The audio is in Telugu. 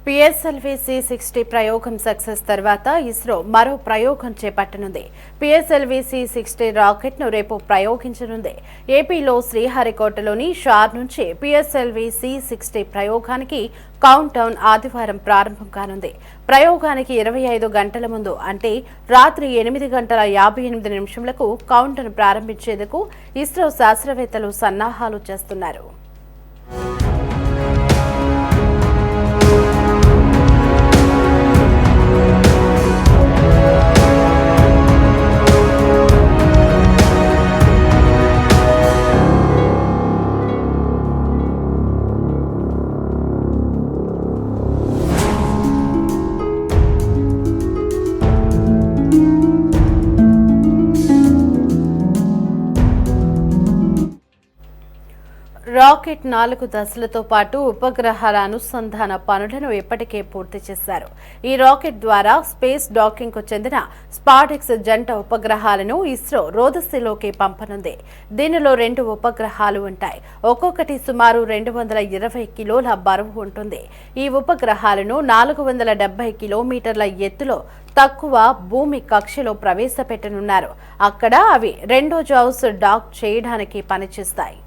పిఎస్ఎల్వి C60 ప్రయోగం సక్సెస్ తర్వాత ఇస్రో మరో ప్రయోగం చేపట్టనుంది. పిఎస్ఎల్వి C60 రాకెట్ ను రేపు ప్రయోగించనుంది. ఏపీలో శ్రీహరికోటలోని షార్ నుంచి పిఎస్ఎల్వి C60 ప్రయోగానికి కౌంట్ డౌన్ ఆదివారం ప్రారంభం కానుంది. ప్రయోగానికి 25 గంటల ముందు అంటే రాత్రి 8:58 కౌంట్ డౌన్ ప్రారంభించేందుకు ఇస్రో శాస్త్రవేత్తలు సన్నాహాలు చేస్తున్నారు. రాకెట్ 4 దశలతో పాటు ఉపగ్రహాల అనుసంధాన పనులను ఇప్పటికే పూర్తి చేశారు. ఈ రాకెట్ ద్వారా స్పేస్ డాకింగ్ కు చెందిన స్పార్టెక్స్ జంట ఉపగ్రహాలను ఇస్రో రోదసీలోకి పంపనుంది. దీనిలో 2 ఉపగ్రహాలు ఉంటాయి. ఒక్కొక్కటి సుమారు 220 కిలోల బరువు ఉంటుంది. ఈ ఉపగ్రహాలను 470 కిలోమీటర్ల ఎత్తులో తక్కువ భూమి కక్షలో ప్రవేశపెట్టనున్నారు. అక్కడ అవి 2 జౌస్ డాక్ చేయడానికి పనిచేస్తాయి.